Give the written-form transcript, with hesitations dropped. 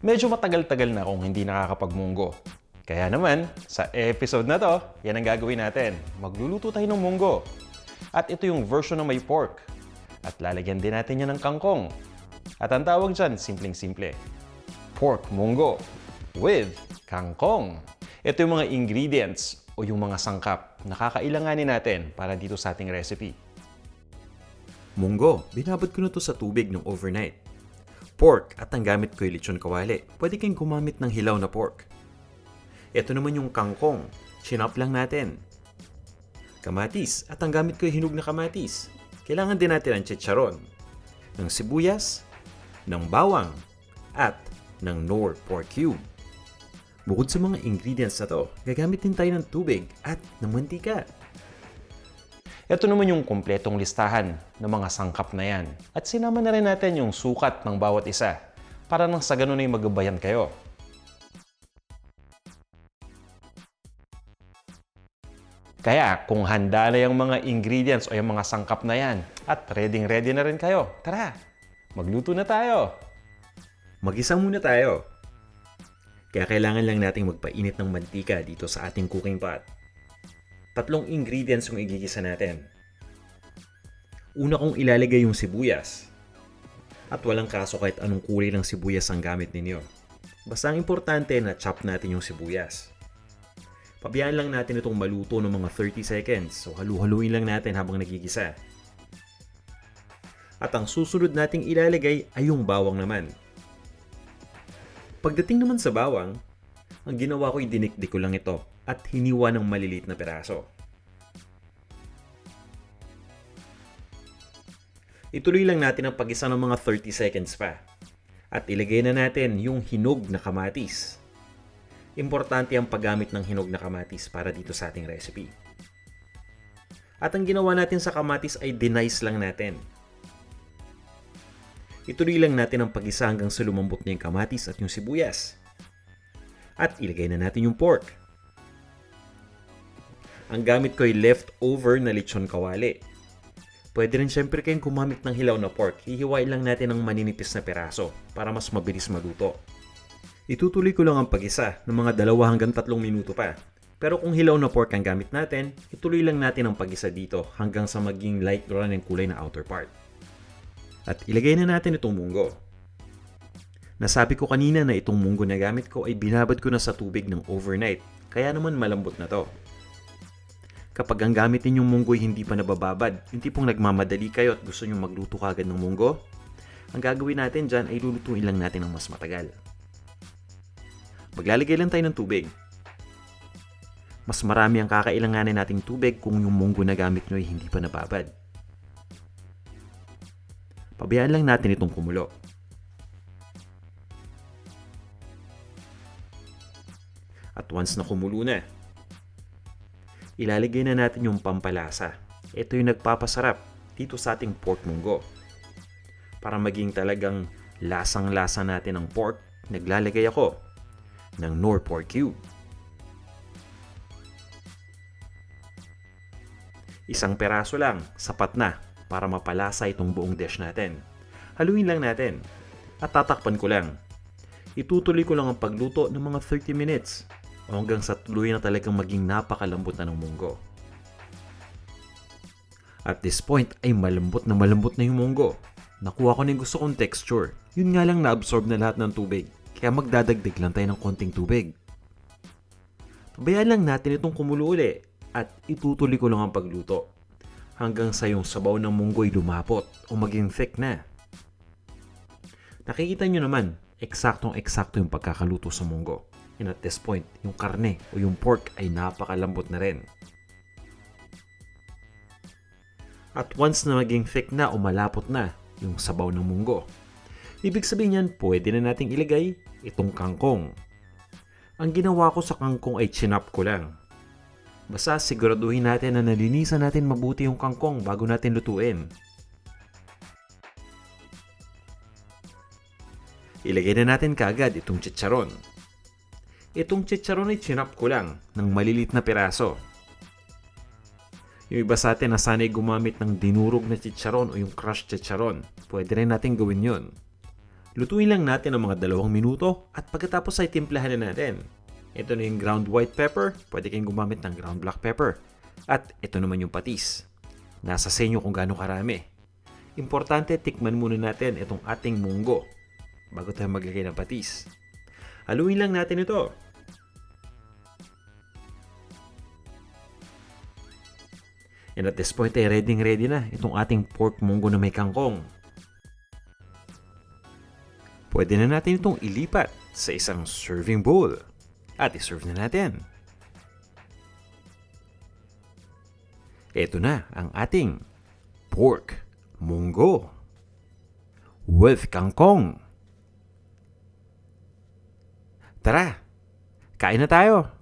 Medyo matagal-tagal na akong hindi nakakapag-munggo. Kaya naman, sa episode na to, yan ang gagawin natin. Magluluto tayo ng munggo. At ito yung version na may pork. At lalagyan din natin yan ng kangkong. At ang tawag dyan, simpleng-simple. Pork munggo with kangkong. Ito yung mga ingredients o yung mga sangkap na kakailanganin natin para dito sa ating recipe. Munggo, binabad ko na to sa tubig ng overnight. Pork at ang gamit ko ay lechon kawali. Pwede kayong gumamit ng hilaw na pork. Ito naman yung kangkong. Chinop lang natin. Kamatis at ang gamit ko ay hinog na kamatis. Kailangan din natin ang chicharon, ng sibuyas, ng bawang, at ng Knorr Pork Cube. Bukod sa mga ingredients na to, gagamit din tayo ng tubig at ng mantika. Ito naman yung kumpletong listahan ng mga sangkap na yan. At sinama na rin natin yung sukat ng bawat isa para nang sa ganun ay magabayan kayo. Kaya kung handa na yung mga ingredients o yung mga sangkap na yan at ready na rin kayo, tara, magluto na tayo. Mag-isa muna tayo. Kaya kailangan lang nating magpainit ng mantika dito sa ating cooking pot. 3 ingredients yung igigisa natin. Una kong ilalagay yung sibuyas. At walang kaso kahit anong kulay ng sibuyas ang gamit ninyo. Basta ang importante na chop natin yung sibuyas. Pabayaan lang natin itong maluto ng mga 30 seconds. So halu-haluin lang natin habang nagigisa. At ang susunod nating ilalagay ay yung bawang naman. Pagdating naman sa bawang, ang ginawa ko ay dinikdik ko lang ito at hiniwa ng maliliit na peraso. Ituloy lang natin ang pag-isa ng mga 30 seconds pa. At ilagay na natin yung hinog na kamatis. Importante ang paggamit ng hinog na kamatis para dito sa ating recipe. At ang ginawa natin sa kamatis ay dinice lang natin. Ituloy lang natin ang pag-isa hanggang sa lumambot na yung kamatis at yung sibuyas. At ilagay na natin yung pork. Ang gamit ko ay leftover na lechon kawali. Pwede rin syempre kayong gumamit ng hilaw na pork. Hihiwain lang natin ng maninipis na peraso para mas mabilis maluto. Itutuloy ko lang ang pag-isa ng mga 2 hanggang 3 minuto pa. Pero kung hilaw na pork ang gamit natin, ituloy lang natin ang pag-isa dito hanggang sa maging light brown ang kulay na outer part. At ilagay na natin itong munggo. Nasabi ko kanina na itong munggo na gamit ko ay binabad ko na sa tubig ng overnight, kaya naman malambot na to. Kapag ang gamit ninyong munggo ay hindi pa nabababad, yung tipong nagmamadali kayo at gusto nyo magluto kagad ng munggo, ang gagawin natin dyan ay lulutuin lang natin ng mas matagal. Maglalagay lang tayo ng tubig. Mas marami ang kakailanganin nating tubig kung yung munggo na gamit nyo ay hindi pa nababad. Pabayaan lang natin itong kumulo. At once na kumulo na, ilalagay na natin yung pampalasa. Ito yung nagpapasarap dito sa ating pork munggo. Para maging talagang lasang-lasa natin ang pork, naglalagay ako ng Knorr Pork Cube. Isang peraso lang, sapat na para mapalasa itong buong dish natin. Haluin lang natin at tatakpan ko lang. Itutuloy ko lang ang pagluto ng mga 30 minutes o hanggang sa tuloy na talagang maging napakalambot na ng munggo. At this point ay malambot na yung munggo. Nakuha ko na yung gusto kong texture. Yun nga lang na-absorb na lahat ng tubig. Kaya magdadagdag lang tayo ng konting tubig. Pabayaan lang natin itong kumulo uli at itutuloy ko lang ang pagluto hanggang sa yung sabaw ng munggo ay lumapot o maging thick na. Nakikita nyo naman, eksaktong-eksakto yung pagkakaluto sa munggo. And at this point, yung karne o yung pork ay napakalambot na rin. At once na maging thick na o malapot na yung sabaw ng munggo, ibig sabihin yan, pwede na nating ilagay itong kangkong. Ang ginawa ko sa kangkong ay chinop ko lang. Basta siguraduhin natin na nalinisan natin mabuti yung kangkong bago natin lutuin. Ilagay na natin kaagad itong chicharon. Itong chicharon ay chinop ko lang ng malilit na piraso. Yung iba sa atin na sanay gumamit ng dinurog na chicharon o yung crushed chicharon, pwede rin natin gawin yun. Lutuin lang natin ang mga 2 minuto at pagkatapos ay timplahan na natin. Ito na yung ground white pepper, pwede kayong gumamit ng ground black pepper. At ito naman yung patis. Nasa sa inyo kung gaano karami. Importante, tikman muna natin itong ating munggo bago tayo maglagay ng patis. Haluin lang natin ito. And at this point ay ready na itong ating pork munggo na may kangkong. Pwede na natin itong ilipat sa isang serving bowl at iserve na natin. Ito na ang ating pork munggo with kangkong. Tara, kain na tayo!